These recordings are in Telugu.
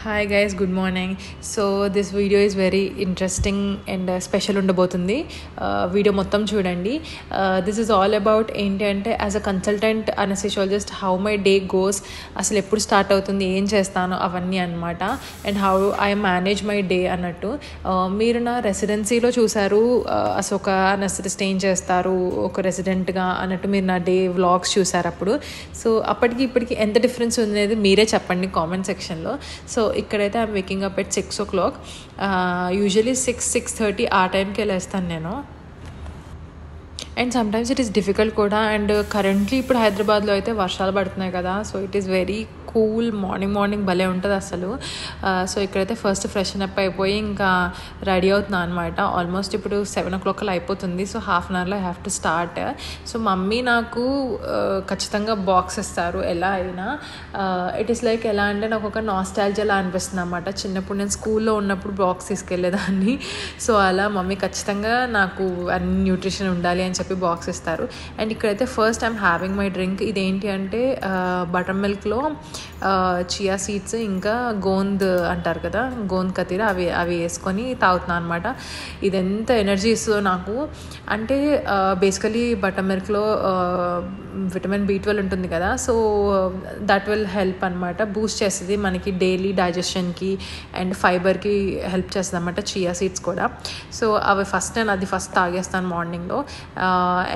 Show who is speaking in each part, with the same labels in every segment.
Speaker 1: Hi guys, good morning. So this video is very interesting and special ఉండబోతుంది. వీడియో మొత్తం చూడండి. దిస్ ఈజ్ ఆల్ అబౌట్ ఏంటి అంటే as a consultant anesthesiologist how my day goes, అసలు ఎప్పుడు స్టార్ట్ అవుతుంది, ఏం చేస్తాను అవన్నీ అనమాట. And how I manage my day అన్నట్టు. మీరు నా రెసిడెన్సీలో చూసారు, అసలు ఒక అనెస్థెటిస్ట్ ఏం చేస్తారు ఒక రెసిడెంట్గా అన్నట్టు మీరు నా డే వ్లాగ్స్ చూసారు అప్పుడు. సో అప్పటికి ఇప్పటికి ఎంత డిఫరెన్స్ ఉంది మీరే చెప్పండి కామెంట్ సెక్షన్లో. సో ఇక్కడైతే I'm waking up at 6 o'clock. Usually 6-6:30 ఆ టైంకి వెళ్ళేస్తాను నేను. And sometimes it is difficult కూడా. అండ్ కరెంట్లీ ఇప్పుడు హైదరాబాద్లో అయితే వర్షాలు పడుతున్నాయి కదా, so it is very cool. Morning భలే ఉంటుంది అసలు. సో ఇక్కడైతే ఫస్ట్ ఫ్రెషన్ అప్ అయిపోయి ఇంకా రెడీ అవుతున్నాను అనమాట. ఆల్మోస్ట్ ఇప్పుడు 7 o'clock అయిపోతుంది. సో హాఫ్ అన్ అవర్లో I have to start. So mummy నాకు ఖచ్చితంగా బాక్స్ ఇస్తారు ఎలా అయినా. ఇట్ ఈస్ లైక్ ఎలా అంటే నాకు ఒక నాస్టాల్జియాలా అనిపిస్తుంది అనమాట. చిన్నప్పుడు నేను స్కూల్లో ఉన్నప్పుడు బాక్స్ తీసుకెళ్ళేదాన్ని. సో అలా మమ్మీ ఖచ్చితంగా నాకు అన్ని న్యూట్రిషన్ ఉండాలి అని చెప్పి బాక్స్ ఇస్తారు. అండ్ ఇక్కడైతే first I'm having my drink. ఇదేంటి అంటే బటర్ మిల్క్లో చియా సీడ్స్ ఇంకా గోంద్ అంటారు కదా, గోంద్ కతీర, అవి వేసుకొని తాగుతున్నాను అనమాట. ఇది ఎంత ఎనర్జీ ఇస్తుందో నాకు. అంటే బేసికలీ బటర్ మిల్క్లో విటమిన్ B12 ఉంటుంది కదా, సో దట్ విల్ హెల్ప్ అనమాట. బూస్ట్ చేస్తుంది మనకి డైలీ డైజెషన్కి అండ్ ఫైబర్కి హెల్ప్ చేస్తుంది అనమాట చియా సీడ్స్ కూడా. సో అవి నేను అది ఫస్ట్ తాగేస్తాను మార్నింగ్లో.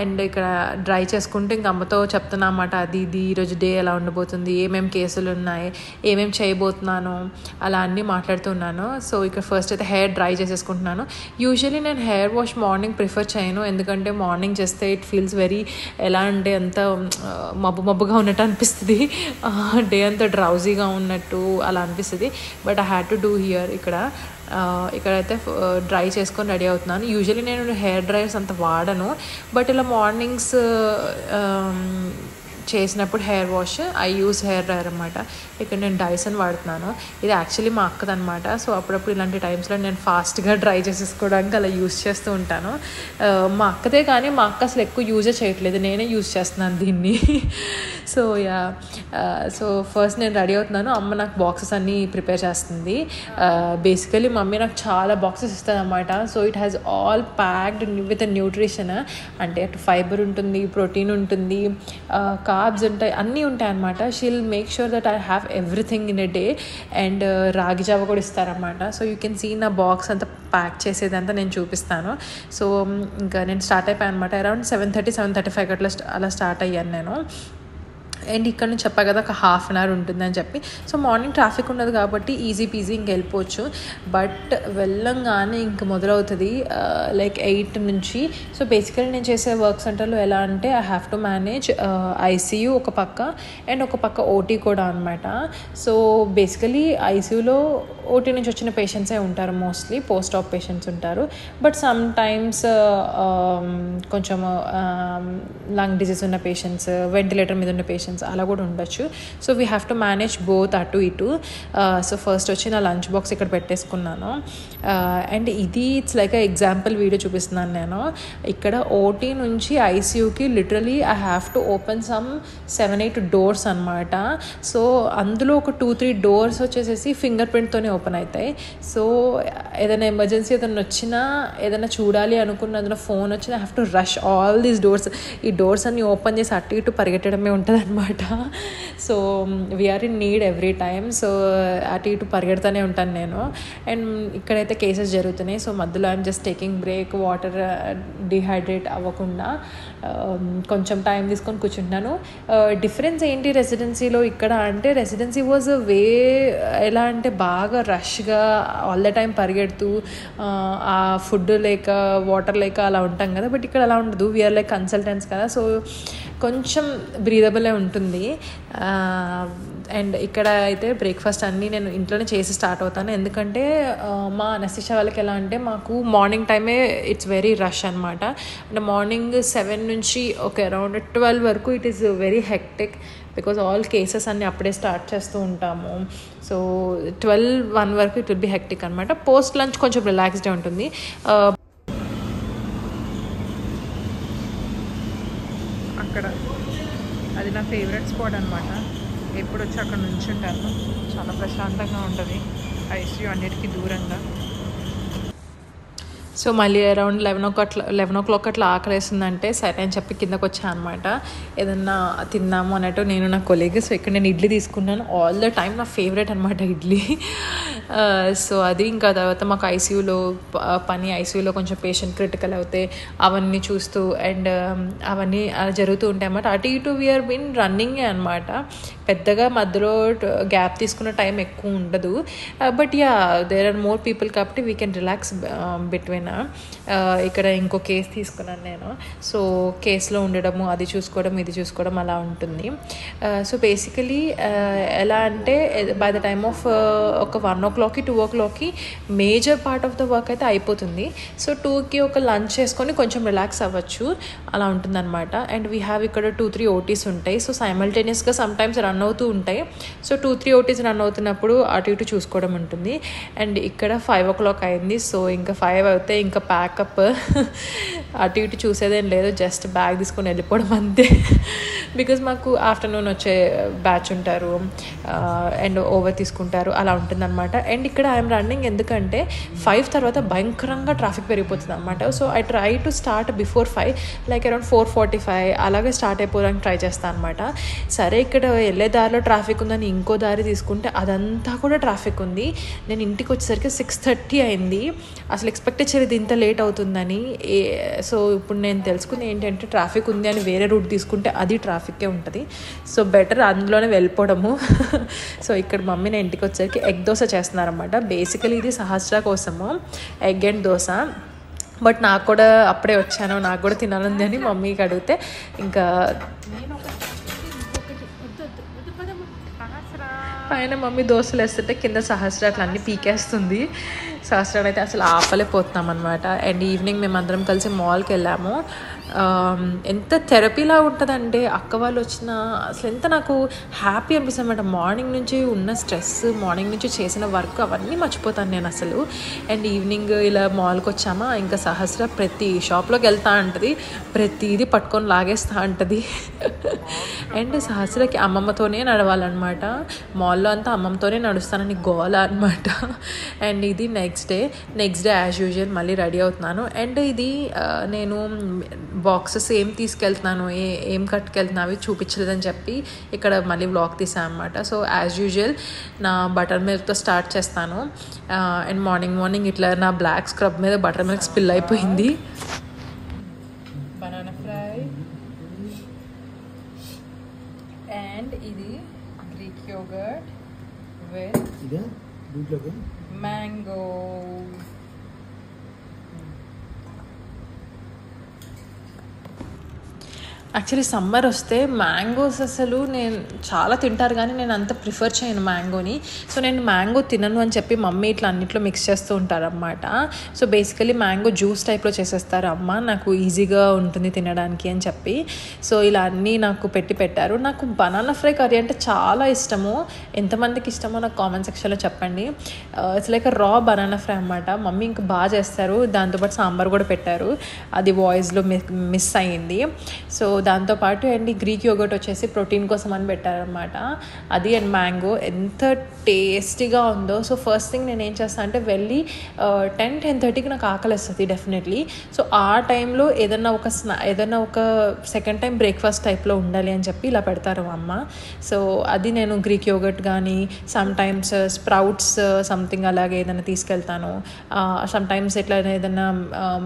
Speaker 1: అండ్ ఇక్కడ డ్రై చేసుకుంటూ ఇంక అమ్మతో చెప్తున్నా అన్నమాట, అది ఇది ఈరోజు డే ఎలా ఉండబోతుంది, ఏమేమి కేసులు ఉన్నాయి, ఏమేమి చేయబోతున్నాను, అలా అన్నీ మాట్లాడుతున్నాను. సో ఇక్కడ ఫస్ట్ అయితే హెయిర్ డ్రై చేసేసుకుంటున్నాను. యూజువలీ నేను హెయిర్ వాష్ మార్నింగ్ ప్రిఫర్ చేయను, ఎందుకంటే మార్నింగ్ చేస్తే ఇట్ ఫీల్స్ వెరీ ఎలా అంటే అంత మబ్బుగా ఉన్నట్టు అనిపిస్తుంది, డే అంతా డ్రౌజీగా ఉన్నట్టు అలా అనిపిస్తుంది. But I had to do here. ఇక్కడైతే డ్రై చేసుకొని రెడీ అవుతున్నాను. యూజువలీ నేను హెయిర్ డ్రైయర్స్ అంత వాడను, బట్ ఇలా మార్నింగ్స్ చేసినప్పుడు hair wash I use hair dryer అనమాట. ఇక్కడ నేను డైసన్ వాడుతున్నాను. ఇది యాక్చువల్లీ మా అక్కదనమాట. సో అప్పుడప్పుడు ఇలాంటి టైమ్స్లో నేను ఫాస్ట్గా డ్రై చేసేసుకోవడానికి అలా యూస్ చేస్తూ ఉంటాను. మా అక్కదే, కానీ మా అక్క అసలు ఎక్కువ యూజే చేయట్లేదు, నేనే యూస్ చేస్తున్నాను దీన్ని. సో సో ఫస్ట్ నేను రెడీ అవుతున్నాను. అమ్మ నాకు బాక్సెస్ అన్నీ ప్రిపేర్ చేస్తుంది. బేసికలీ మమ్మీ నాకు చాలా బాక్సెస్ ఇస్తుంది అనమాట. So it has all packed with nutrition. అంటే అటు ఫైబర్ ఉంటుంది, ప్రోటీన్ ఉంటుంది, కార్బ్స్ ఉంటాయి, అన్నీ ఉంటాయి అనమాట. She'll make sure that I have everything in a day. And రాగి జావ కూడా ఇస్తారనమాట. సో యూ కెన్ సీ నా బాక్స్ అంతా ప్యాక్ చేసేదంతా నేను చూపిస్తాను. సో ఇంకా నేను స్టార్ట్ అయిపోయాను అనమాట. అరౌండ్ 7:30-7:35 అలా స్టార్ట్ అయ్యాను నేను. అండ్ ఇక్కడ నుంచి చెప్పా కదా ఒక హాఫ్ అన్ అవర్ ఉంటుందని చెప్పి. సో మార్నింగ్ ట్రాఫిక్ ఉండదు కాబట్టి ఈజీ పీజీ ఇంక వెళ్ళిపోవచ్చు. బట్ వెళ్ళంగానే ఇంక మొదలవుతుంది లైక్ 8 నుంచి. సో బేసికలీ నేను చేసే వర్క్ సెంటర్లో ఎలా అంటే I have to manage ICU ఒక పక్క అండ్ ఒక పక్క OT కూడా అనమాట. సో బేసికలీ ICUలో OT నుంచి వచ్చిన పేషెంట్సే ఉంటారు, మోస్ట్లీ పోస్ట్ ఆప్ పేషెంట్స్ ఉంటారు. బట్ సమ్ టైమ్స్ కొంచెం లంగ్ డిజీజ్ ఉన్న పేషెంట్స్, వెంటిలేటర్ మీద ఉన్న పేషెంట్స్ అలా కూడా ఉండొచ్చు. So we have to manage both అటు ఇటు. సో ఫస్ట్ వచ్చి నా లంచ్ బాక్స్ ఇక్కడ పెట్టేసుకున్నాను. అండ్ ఇది ఇట్స్ లైక్ ఎగ్జాంపుల్ వీడియో చూపిస్తున్నాను నేను. ఇక్కడ OT నుంచి ICUకి literally I have to open some 7-8 doors అనమాట. సో అందులో ఒక 2-3 డోర్స్ వచ్చేసేసి ఫింగర్ ప్రింట్తోనే ఓపెన్ అవుతాయి. సో ఏదైనా ఎమర్జెన్సీ ఏదైనా వచ్చినా, ఏదైనా చూడాలి అనుకున్న, ఏదైనా ఫోన్ వచ్చినా I have to rush all these doors. ఈ డోర్స్ అన్ని ఓపెన్ చేసి అటు ఇటు పరిగెట్టడమే ఉంటుంది అనమాట. So we're in need every time. So అటు ఇటు పరిగెడుతూనే ఉంటాను నేను. అండ్ ఇక్కడైతే కేసెస్ జరుగుతున్నాయి. సో మధ్యలో I'm just taking break, water dehydrate అవ్వకుండా కొంచెం టైం తీసుకొని కూర్చుంటున్నాను. డిఫరెన్స్ ఏంటి రెసిడెన్సీలో ఇక్కడ అంటే, రెసిడెన్సీ వాజ్ వే ఎలా అంటే బాగా రష్గా ఆల్ ద టైం పరిగెడుతూ ఆ ఫుడ్ లేక వాటర్ లేక అలా ఉంటాం కదా. బట్ ఇక్కడ అలా ఉండదు, వీఆర్ లైక్ కన్సల్టెంట్స్ కదా. సో కొంచెం బ్రీదబులే ఉంటుంది. అండ్ ఇక్కడ అయితే బ్రేక్ఫాస్ట్ అన్నీ నేను ఇంట్లోనే చేసి స్టార్ట్ అవుతాను. ఎందుకంటే మా అనెస్థెషియా వాళ్ళకి ఎలా అంటే మాకు మార్నింగ్ టైమే ఇట్స్ వెరీ రష్ అనమాట. అంటే మార్నింగ్ 7 నుంచి ఒక అరౌండ్ 12 వరకు it is very hectic, because all cases అన్నీ అప్పుడే స్టార్ట్ చేస్తూ ఉంటాము. సో 12-1 వరకు ఇట్ విల్ బి హెక్టిక్ అనమాట. పోస్ట్ లంచ్ కొంచెం రిలాక్స్డే ఉంటుంది. అక్కడ అది నా ఫేవరెట్ స్పాట్ అనమాట. ఎప్పుడు వచ్చి అక్కడ నుంచుంటాను. చాలా ప్రశాంతంగా ఉంటుంది ఐసీయూ అన్నిటికీ దూరంగా. సో మళ్ళీ అరౌండ్ 11 అట్లా ఆకలేస్తుందంటే సరే అని చెప్పి కిందకు వచ్చాను అనమాట. ఏదన్నా తిందాము అన్నట్టు నేను నా కొలీగ్. సో ఇక్కడ నేను ఇడ్లీ తీసుకున్నాను. ఆల్ ద టైమ్ నా ఫేవరెట్ అనమాట ఇడ్లీ. సో అది ఇంకా తర్వాత మాకు ఐసీయూలో ఐసీయూలో కొంచెం పేషెంట్ క్రిటికల్ అవుతే అవన్నీ చూస్తూ అండ్ అవన్నీ అలా జరుగుతూ ఉంటాయి అన్నమాట. అటు ఇటు వీఆర్ బిన్ రన్నింగ్ అనమాట. పెద్దగా మధ్యలో గ్యాప్ తీసుకున్న టైం ఎక్కువ ఉండదు. But yeah there are more people కాబట్టి వీ కెన్ రిలాక్స్ బిట్వీన్. ఇక్కడ ఇంకో కేస్ తీసుకున్నాను నేను. సో కేసులో ఉండడము, అది చూసుకోవడం, ఇది చూసుకోవడం అలా ఉంటుంది. సో బేసికలీ ఎలా అంటే బై ద టైమ్ ఆఫ్ ఒక 1 o'clock 2 o'clock major part of the work అయితే అయిపోతుంది. సో 2కి ఒక లంచ్ చేసుకొని కొంచెం రిలాక్స్ అవ్వచ్చు, అలా ఉంటుందన్నమాట. అండ్ వీ హ్యావ్ ఇక్కడ 2-3 OTs ఉంటాయి. సో సైమల్టేనియస్గా సమ్టైమ్స్ రన్ అవుతూ ఉంటాయి. సో 2-3 OTs రన్ అవుతున్నప్పుడు అటు ఇటు చూసుకోవడం ఉంటుంది. అండ్ ఇక్కడ 5 o'clock అయింది. సో ఇంకా 5 అయితే ఇంకా ప్యాకప్, అటు ఇటు చూసేదేం లేదు, జస్ట్ బ్యాగ్ తీసుకొని వెళ్ళిపోవడం అంతే. బికాజ్ మాకు ఆఫ్టర్నూన్ వచ్చే బ్యాచ్ ఉంటారు అండ్ ఓవర్ తీసుకుంటారు, అలా ఉంటుందన్నమాట. అండ్ ఇక్కడ ఐఎమ్ రన్నింగ్ ఎందుకంటే 5 తర్వాత భయంకరంగా ట్రాఫిక్ పెరిగిపోతుంది అనమాట. So I try to start before 5, like around 4:45 అలాగే స్టార్ట్ అయిపోవడానికి ట్రై చేస్తాను అనమాట. సరే ఇక్కడ వెళ్ళే దారిలో ట్రాఫిక్ ఉందని ఇంకో దారి తీసుకుంటే అదంతా కూడా ట్రాఫిక్ ఉంది. నేను ఇంటికి వచ్చేసరికి 6:30 అయింది. అసలు ఎక్స్పెక్ట్ చేయలేదు ఇంత లేట్ అవుతుందని. సో ఇప్పుడు నేను తెలుసుకుంది ఏంటంటే ట్రాఫిక్ ఉంది అని వేరే రూట్ తీసుకుంటే అది ట్రాఫిక్కే ఉంటుంది. సో బెటర్ అందులోనే వెళ్ళిపోవడము. సో ఇక్కడ మమ్మీ నేను ఇంటికి వచ్చేసరికి ఎగ్ దోశ చేస్తున్నారన్నమాట. బేసికలీ ఇది సహస్ర కోసము ఎగ్ అండ్ దోశ. బట్ నాకు కూడా అప్పుడే వచ్చాను, నాకు కూడా తినాలని అని మమ్మీకి అడిగితే ఇంకా పైన మమ్మీ దోశలు వేస్తుంటే కింద సహస్ర అట్లా అన్నీ పీకేస్తుంది. సహస్రాన్ని అయితే అసలు ఆపలేకపోతున్నాం అనమాట. అండ్ ఈవినింగ్ మేమందరం కలిసి మాల్కి వెళ్ళాము. ఎంత థెరపీలా ఉంటుందంటే అక్క వాళ్ళు వచ్చిన అసలు ఎంత నాకు హ్యాపీ అనిపిస్తుంది అనమాట. మార్నింగ్ నుంచి ఉన్న స్ట్రెస్, మార్నింగ్ నుంచి చేసిన వర్క్ అవన్నీ మర్చిపోతాను నేను అసలు. అండ్ ఈవినింగ్ ఇలా మాల్కి వచ్చామా ఇంకా సహస్ర ప్రతి షాప్లోకి వెళ్తా ఉంటుంది, ప్రతిదీ పట్టుకొని లాగేస్తూ ఉంటుంది. అండ్ సహస్రకి అమ్మమ్మతోనే నడవాలన్నమాట. మాల్లో అంతా అమ్మమ్మతోనే నడుస్తానని గోల అనమాట. అండ్ ఇది నెక్స్ట్ డే యాజ్ యూజువల్ మళ్ళీ రెడీ అవుతున్నాను. అండ్ ఇది నేను బాక్సెస్ ఏం తీసుకెళ్తున్నాను, ఏం కట్టుకెళ్తున్నాను అవి చూపించలేదని చెప్పి ఇక్కడ మళ్ళీ వ్లాగ్ తీసాను అనమాట. సో యాజ్ యూజువల్ నా బటర్ మిల్క్తో స్టార్ట్ చేస్తాను. అండ్ మార్నింగ్ ఇట్లా నా బ్లాక్ స్క్రబ్ మీద బటర్ మిల్క్ స్పిల్ అయిపోయింది. బనానా ఫ్రై అండ్ ఇది Greek yoghurt with mango. Actually summer వస్తే మ్యాంగోస్ అసలు నేను చాలా తింటారు కానీ నేను అంత ప్రిఫర్ చేయను మ్యాంగోని. సో నేను మ్యాంగో తినను అని చెప్పి మమ్మీ ఇట్లా అన్నిట్లో మిక్స్ చేస్తూ ఉంటారన్నమాట. సో బేసికలీ మ్యాంగో జ్యూస్ టైప్లో చేసేస్తారు అమ్మ, నాకు ఈజీగా ఉంటుంది తినడానికి అని చెప్పి. సో ఇలా అన్నీ నాకు పెట్టారు. నాకు బనానా ఫ్రై కర్రీ అంటే చాలా ఇష్టము. ఎంతమందికి ఇష్టమో నాకు కామెంట్ సెక్షన్లో చెప్పండి. ఇట్స్ లైక్ రా బనానా ఫ్రై అన్నమాట. మమ్మీ ఇంకా బాగా చేస్తారు, దాంతోపాటు సాంబార్ కూడా పెట్టారు, అది వాయిస్లో మిస్ అయ్యింది. సో దాంతోపాటు అండ్ ఈ గ్రీక్ యోగర్ట్ వచ్చేసి ప్రోటీన్ కోసం అని పెట్టారనమాట, అది అండ్ మ్యాంగో ఎంత టేస్టీగా ఉందో. సో ఫస్ట్ థింగ్ నేను ఏం చేస్తాను అంటే వెళ్ళి 10-10:30కి నాకు ఆకలి వస్తుంది డెఫినెట్లీ. సో ఆ టైంలో ఏదైనా ఒక సెకండ్ టైం బ్రేక్ఫాస్ట్ టైప్లో ఉండాలి అని చెప్పి ఇలా పెడతారు అమ్మ. సో అది నేను గ్రీక్ యోగర్ట్ కానీ సమ్టైమ్స్ స్ప్రౌట్స్ సంథింగ్ అలాగే ఏదైనా తీసుకెళ్తాను. సమ్టైమ్స్ ఎట్లా ఏదైనా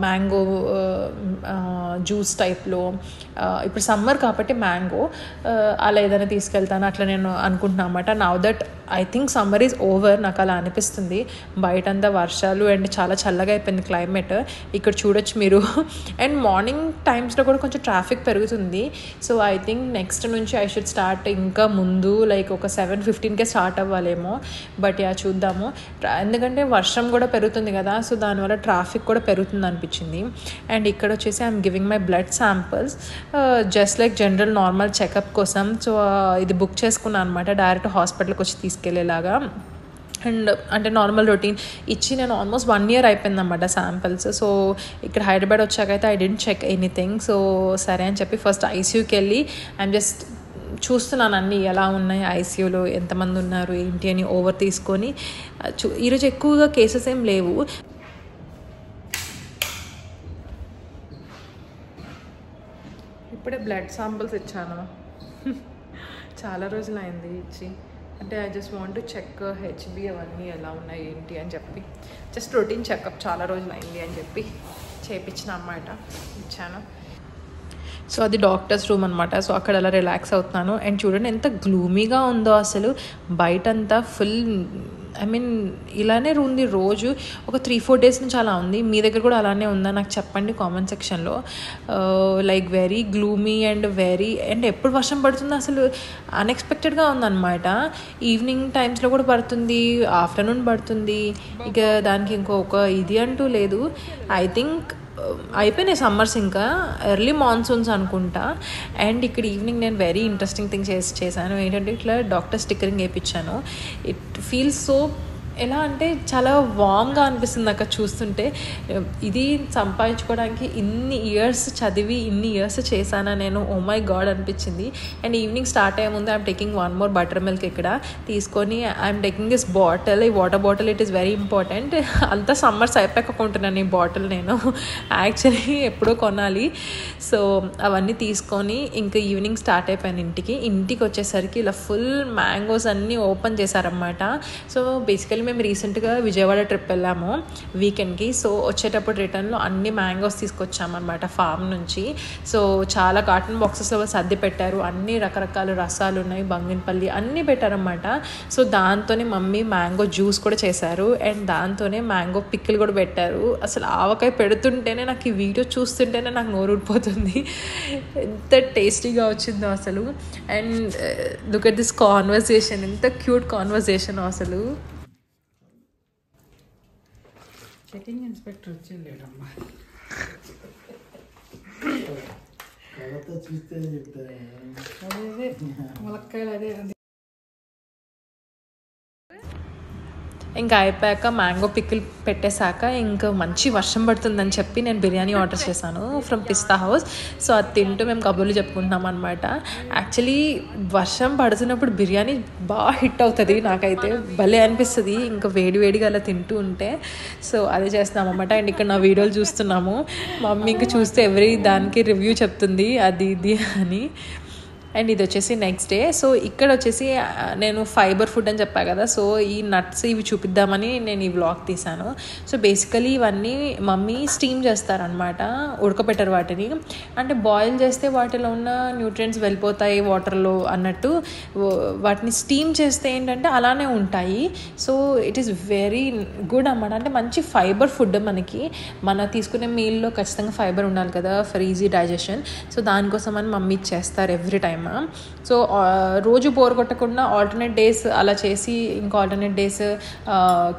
Speaker 1: మ్యాంగో జ్యూస్ టైప్లో, ఇప్పుడు సమ్మర్ కాబట్టి మ్యాంగో అలా ఏదైనా తీసుకెళ్తాను, అట్లా నేను అనుకుంటున్నాను అన్నమాట. Now that I think summer is over, నాకు అలా అనిపిస్తుంది. బయటంతా వర్షాలు అండ్ చాలా చల్లగా అయిపోయింది క్లైమేట్, ఇక్కడ చూడొచ్చు మీరు. అండ్ మార్నింగ్ టైమ్స్లో కూడా కొంచెం ట్రాఫిక్ పెరుగుతుంది. సో ఐ థింక్ నెక్స్ట్ నుంచి ఐ షుడ్ స్టార్ట్ ఇంకా ముందు లైక్ ఒక 7:15కే స్టార్ట్ అవ్వాలేమో. బట్ యా చూద్దాము, ఎందుకంటే వర్షం కూడా పెరుగుతుంది కదా, సో దానివల్ల ట్రాఫిక్ కూడా పెరుగుతుంది అనిపించింది. అండ్ ఇక్కడ వచ్చేసి I'm giving my blood samples just like general normal checkup కోసం. సో ఇది బుక్ చేసుకున్నాను అనమాట, డైరెక్ట్ హాస్పిటల్కి వచ్చి తీసుకెళ్లేలాగా. అండ్ అంటే నార్మల్ రొటీన్ ఇచ్చి నేను ఆల్మోస్ట్ 1 year అయిపోయింది అన్నమాట శాంపిల్స్. సో ఇక్కడ హైదరాబాద్ వచ్చాకైతే I didn't check anything. So సరే అని చెప్పి ఫస్ట్ ఐసీయూకి వెళ్ళి ఐఎమ్ జస్ట్ చూస్తున్నాను అన్నీ ఎలా ఉన్నాయి, ఐసీయూలో ఎంతమంది ఉన్నారు ఏంటి అని ఓవర్ తీసుకొని ఈరోజు ఎక్కువగా కేసెస్ ఏం లేవు. ఇప్పుడే బ్లడ్ శాంపిల్స్ ఇచ్చాను. చాలా రోజులు అయింది ఇచ్చి. అంటే I just want to check HB అవన్నీ ఎలా ఉన్నాయి ఏంటి అని చెప్పి, జస్ట్ రొటీన్ చెకప్ చాలా రోజులు అయింది అని చెప్పి చేయించిన అన్నమాట, ఇచ్చాను. సో అది డాక్టర్స్ రూమ్ అనమాట. సో అక్కడ అలా రిలాక్స్ అవుతున్నాను. అండ్ చూడండి ఎంత గ్లూమీగా ఉందో అసలు, బయటంతా ఫుల్ ఇలానే ఉంది రోజు. ఒక 3-4 days నుంచి అలా ఉంది. మీ దగ్గర కూడా అలానే ఉందా నాకు చెప్పండి కామెంట్ సెక్షన్లో. లైక్ వెరీ గ్లూమీ అండ్ ఎప్పుడు వర్షం పడుతుందో అసలు అన్ఎక్స్పెక్టెడ్గా ఉందన్నమాట. ఈవినింగ్ టైమ్స్లో కూడా పడుతుంది, ఆఫ్టర్నూన్ పడుతుంది. ఇక దానికి ఇంకొక ఇది అంటూ లేదు. ఐ థింక్ అయిపోయినాయి సమ్మర్స్, ఇంకా ఎర్లీ మాన్సూన్స్ అనుకుంటా. అండ్ ఇక్కడ ఈవినింగ్ నేను వెరీ ఇంట్రెస్టింగ్ థింగ్ చేశాను. ఏంటంటే ఇట్లా డాక్టర్ స్టిక్కరింగ్ వేయించాను. ఇట్ ఫీల్స్ సో ఎలా అంటే చాలా వామ్గా అనిపిస్తుంది అక్కడ చూస్తుంటే. ఇది సంపాదించుకోవడానికి ఇన్ని ఇయర్స్ చదివి ఇన్ని ఇయర్స్ చేశానా నేను, ఓ మై గాడ్ అనిపించింది. అండ్ ఈవినింగ్ స్టార్ట్ అయ్యే ముందు I'm taking 1 more butter milk ఇక్కడ తీసుకొని ఐఎమ్ టేకింగ్ దిస్ బాటిల్. ఈ water bottle it is very important. అంతా సమ్మర్స్ అయిపోకుంటున్నాను ఈ బాటిల్ నేను యాక్చువల్లీ ఎప్పుడో కొనాలి. సో అవన్నీ తీసుకొని ఇంకా ఈవినింగ్ స్టార్ట్ అయిపోయాను ఇంటికి వచ్చేసరికి ఇలా ఫుల్ మ్యాంగోస్ అన్నీ ఓపెన్ చేశారన్నమాట. సో బేసికలీ మేము రీసెంట్గా విజయవాడ ట్రిప్ వెళ్ళాము వీకెండ్కి. సో వచ్చేటప్పుడు రిటర్న్లో అన్ని మ్యాంగోస్ తీసుకొచ్చామన్నమాట ఫామ్ నుంచి. సో చాలా కార్టన్ బాక్సెస్లో సర్ది పెట్టారు. అన్ని రకరకాల రసాలు ఉన్నాయి, బంగినపల్లి అన్నీ పెట్టారన్నమాట. సో దాంతోనే మమ్మీ మ్యాంగో జ్యూస్ కూడా చేశారు. అండ్ దాంతోనే మ్యాంగో పిక్కిల్ కూడా పెట్టారు. అసలు ఆవకాయ పెడుతుంటేనే నాకు ఈ వీడియో చూస్తుంటేనే నాకు నోరు ఊడిపోతుంది, ఎంత టేస్టీగా వచ్చిందో అసలు. And look at this conversation, ఎంత క్యూట్ కాన్వర్సేషన్ అసలు.
Speaker 2: చెకింగ్ ఇన్స్పెక్టర్ వచ్చేలేడమ్మా, చూస్తే చెప్తారు అదే ములక్కాయలు అదే.
Speaker 1: ఇంకా అయిపోయాక మ్యాంగో పికిల్ పెట్టేశాక ఇంకా మంచి వర్షం పడుతుందని చెప్పి నేను బిర్యానీ ఆర్డర్ చేశాను ఫ్రమ్ పిస్తా హౌస్. సో అది తింటూ మేము కబుర్లు చెప్పుకుంటున్నాం అనమాట. యాక్చువల్లీ వర్షం పడుతున్నప్పుడు బిర్యానీ బాగా హిట్ అవుతుంది, నాకైతే భలే అనిపిస్తుంది ఇంకా వేడివేడిగా అలా తింటూ ఉంటే. సో అదే చేస్తున్నాం అనమాట. అండ్ ఇక్కడ నా వీడియోలు చూస్తున్నాము, మమ్మీ ఇంకా చూస్తే ఎవరి దానికి రివ్యూ చెప్తుంది అది ఇది అని. అండ్ ఇది వచ్చేసి నెక్స్ట్ డే. సో ఇక్కడ వచ్చేసి నేను ఫైబర్ ఫుడ్ అని చెప్పాను కదా, సో ఈ నట్స్ ఇవి చూపిద్దామని నేను ఈ వ్లాగ్ తీశాను. సో బేసికలీ ఇవన్నీ మమ్మీ స్టీమ్ చేస్తారనమాట, ఉడకబెట్టరు వాటిని. అంటే బాయిల్ చేస్తే వాటిలో ఉన్న న్యూట్రియంట్స్ వెళ్ళిపోతాయి వాటర్లో అన్నట్టు, వాటిని స్టీమ్ చేస్తే ఏంటంటే అలానే ఉంటాయి. So it is very good అన్నమాట. అంటే మంచి ఫైబర్ ఫుడ్ మనకి, మన తీసుకునే మీల్లో ఖచ్చితంగా ఫైబర్ ఉండాలి కదా ఫర్ ఈజీ డైజెషన్. సో దానికోసం అని మమ్మీ చేస్తారు ఎవ్రీ టైమ్. సో రోజు బోర్ కొట్టకుండా ఆల్టర్నేట్ డేస్ అలా చేసి, ఇంకా ఆల్టర్నేట్ డేస్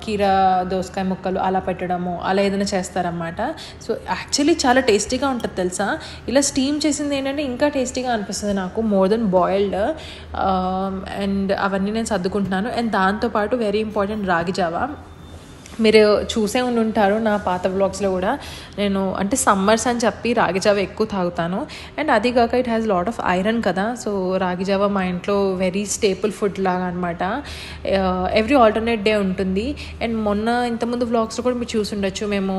Speaker 1: కీరా దోసకాయ ముక్కలు అలా పెట్టడము అలా ఏదైనా చేస్తారన్నమాట. సో యాక్చువల్లీ చాలా టేస్టీగా ఉంటుంది తెలుసా. ఇలా స్టీమ్ చేసింది ఏంటంటే ఇంకా టేస్టీగా అనిపిస్తుంది నాకు మోర్ దెన్ బాయిల్డ్. అండ్ అవన్నీ నేను సర్దుకుంటున్నాను. అండ్ దాంతోపాటు వెరీ ఇంపార్టెంట్ రాగి జావా. మీరు చూసే ఉంటారు నా పాత వ్లాగ్స్లో కూడా, నేను అంటే సమ్మర్స్ అని చెప్పి రాగి జావ ఎక్కువ తాగుతాను. అండ్ అది కాక it has lot of iron కదా. సో రాగి జావ మా ఇంట్లో వెరీ స్టేపుల్ ఫుడ్ లాగా అనమాట. ఎవ్రీ ఆల్టర్నేట్ డే ఉంటుంది. అండ్ మొన్న ఇంతకుముందు వ్లాగ్స్లో కూడా మీరు చూసి ఉండొచ్చు, మేము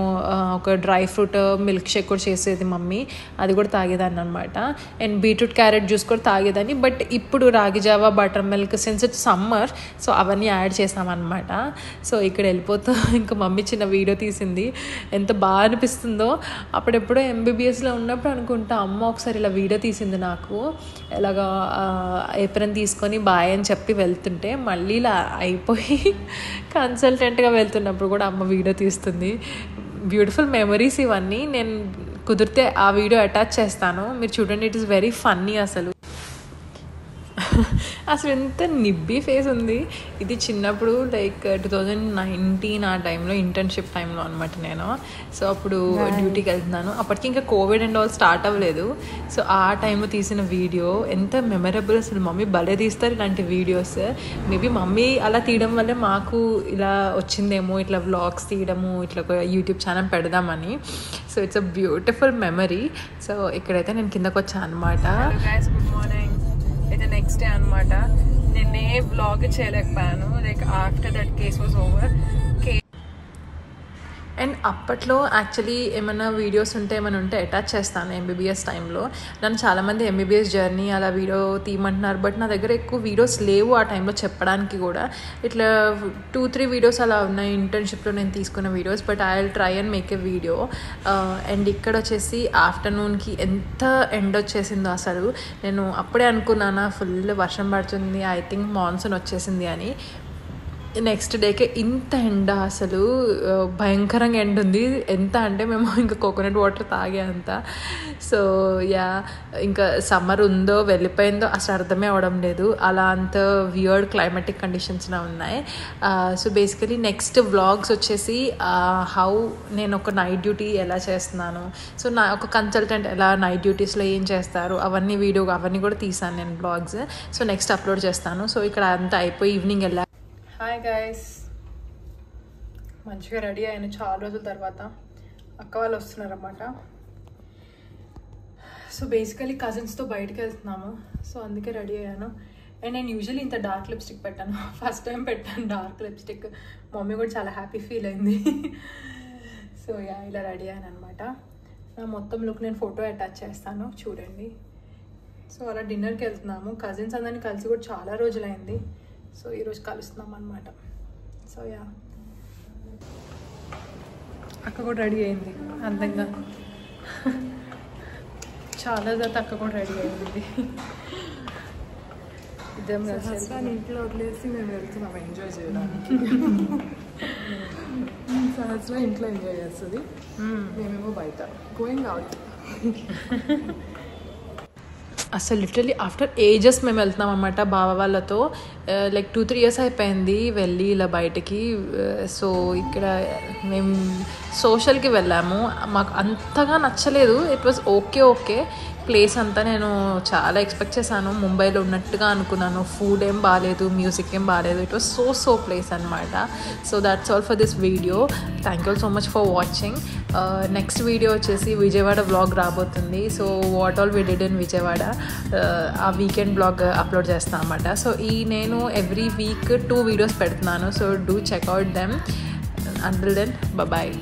Speaker 1: ఒక డ్రై ఫ్రూట్ మిల్క్ షేక్ కూడా చేసేది మమ్మీ, అది కూడా తాగేదాన్ని అనమాట. అండ్ బీట్రూట్ క్యారెట్ జ్యూస్ కూడా తాగేదాన్ని. బట్ ఇప్పుడు రాగి జావ, butter milk, since it's summer so అవన్నీ యాడ్ చేసామన్నమాట. సో ఇక్కడ వెళ్ళిపోతూ ఇంకా మమ్మీ చిన్న వీడియో తీసింది, ఎంత బాగా అనిపిస్తుందో. అప్పుడెప్పుడో ఎంబీబీఎస్లో ఉన్నప్పుడు అనుకుంటా అమ్మ ఒకసారి ఇలా వీడియో తీసింది నాకు, ఇలాగా ఏప్రిల్ తీసుకొని బాయ్ అని చెప్పి వెళ్తుంటే మళ్ళీ ఇలా అయిపోయి కన్సల్టెంట్గా వెళ్తున్నప్పుడు కూడా అమ్మ వీడియో తీస్తుంది. బ్యూటిఫుల్ మెమరీస్ ఇవన్నీ. నేను కుదిరితే ఆ వీడియో అటాచ్ చేస్తాను, మీరు చూడండి. ఇట్ ఈస్ వెరీ ఫన్నీ అసలు. అసలు ఎంత నిబ్బీ ఫేస్ ఉంది. ఇది చిన్నప్పుడు లైక్ 2019 ఆ టైంలో, ఇంటర్న్షిప్ టైంలో అనమాట నేను. సో అప్పుడు డ్యూటీకి వెళ్తున్నాను, అప్పటికి ఇంకా కోవిడ్ అండ్ ఆల్ స్టార్ట్ అవ్వలేదు. సో ఆ టైంలో తీసిన వీడియో ఎంత మెమరబుల్ అసలు. మమ్మీ భలే తీస్తారు ఇలాంటి వీడియోస్. మేబీ మమ్మీ అలా తీయడం వల్లే మాకు ఇలా వచ్చిందేమో, ఇట్లా వ్లాగ్స్ తీయడము, ఇట్లా ఒక యూట్యూబ్ ఛానల్ పెడదామని. So it's a beautiful memory. So ఇక్కడైతే నేను కిందకు వచ్చాను అనమాట.
Speaker 3: Good morning. అయితే
Speaker 1: నెక్స్ట్ డే అనమాట. నేనే వ్లాగ్ చేయలేకపోయాను like after that case was over. And అప్పట్లో యాక్చువల్లీ ఏమైనా వీడియోస్ ఉంటే ఏమైనా ఉంటే అటాచ్ చేస్తాను ఎంబీబీఎస్ టైంలో. నన్ను చాలామంది ఎంబీబీఎస్ జర్నీ అలా వీడియో తీయమంటున్నారు, బట్ నా దగ్గర ఎక్కువ వీడియోస్ లేవు ఆ టైంలో చెప్పడానికి కూడా. ఇట్లా 2-3 వీడియోస్ అలా ఉన్నాయి ఇంటర్న్షిప్లో నేను తీసుకున్న videos, but I will try and make a video. And ఇక్కడ వచ్చేసి ఆఫ్టర్నూన్కి ఎంత ఎండ్ వచ్చేసిందో అసలు. నేను అప్పుడే అనుకున్నాను ఫుల్ వర్షం పడుతుంది, ఐ థింక్ మాన్సూన్ వచ్చేసింది అని. నెక్స్ట్ డేకే ఇంత ఎండ, అసలు భయంకరంగా ఎండ ఉంది. ఎంత అంటే మేము ఇంకా కోకోనట్ వాటర్ తాగే అంత. సో యా, ఇంకా సమ్మర్ ఉందో వెళ్ళిపోయిందో అసలు అర్థమే అవడం లేదు. అలా అంత వియర్డ్ క్లైమాటిక్ కండిషన్స్లో ఉన్నాయి. సో బేసికలీ నెక్స్ట్ వ్లాగ్స్ వచ్చేసి హౌ నేను ఒక నైట్ డ్యూటీ ఎలా చేస్తున్నాను, సో నా ఒక కన్సల్టెంట్ ఎలా నైట్ డ్యూటీస్లో ఏం చేస్తారు అవన్నీ కూడా తీసాను నేను వ్లాగ్స్. సో నెక్స్ట్ అప్లోడ్ చేస్తాను. సో ఇక్కడ అంతా అయిపోయి ఈవినింగ్ వెళ్ళా. హాయ్ గైస్, మంచిగా రెడీ అయ్యాను చాలా రోజుల తర్వాత. అక్క వాళ్ళు వస్తున్నారన్నమాట. సో బేసికలీ కజిన్స్తో బయటకు వెళ్తున్నాము, సో అందుకే రెడీ అయ్యాను. అండ్ నేను యూజువల్లీ ఇంత డార్క్ లిప్స్టిక్ పెట్టాను, ఫస్ట్ టైం పెట్టాను డార్క్ లిప్స్టిక్. మమ్మీ కూడా చాలా హ్యాపీ ఫీల్ అయింది. సో యా, ఇలా రెడీ అయ్యాను అనమాట. నా మొత్తం లుక్ నేను ఫోటో అటాచ్ చేస్తాను చూడండి. సో అలా డిన్నర్కి వెళ్తున్నాము. కజిన్స్ అందరినీ కలిసి కూడా చాలా రోజులైంది. సో ఈరోజు కలుస్తున్నాం అనమాట. సో యా, అక్క కూడా రెడీ అయింది అందంగా. చాలా తర్వాత అక్క కూడా రెడీ అయింది. ఇద్దరం కలిసి ఇంట్లో వదిలేసి మేము వెళ్తున్నాం ఎంజాయ్ చేయడానికి. సహస్ర ఇంట్లో ఎంజాయ్ చేస్తుంది, మేమేమో బయట గోయింగ్ అవుట్. అసలు లిటరలీ ఆఫ్టర్ ఏజెస్ మేము వెళ్తున్నాం అన్నమాట బావ వాళ్ళతో. లైక్ 2-3 years అయిపోయింది వెళ్ళి ఇలా బయటికి. సో ఇక్కడ మేము సోషల్కి వెళ్ళాము. మాకు అంతగా నచ్చలేదు. ఇట్ వాజ్ ఓకే ప్లేస్ అంతా. నేను చాలా ఎక్స్పెక్ట్ చేశాను, ముంబైలో ఉన్నట్టుగా అనుకున్నాను. ఫుడ్ ఏం బాగాలేదు, మ్యూజిక్ ఏం బాగాలేదు. ఇట్ వాజ్ సో ప్లేస్ అనమాట. So that's all for this video. Thank you so much for watching. Next video వచ్చేసి విజయవాడ వ్లాగ్ రాబోతుంది. So what all we did in Vijayawada, ఆ వీకెండ్ బ్లాగ్ అప్లోడ్ చేస్తాను అనమాట. సో నేను ఎవ్రీ వీక్ 2 వీడియోస్ పెడుతున్నాను. So do check out them. Until then, bye.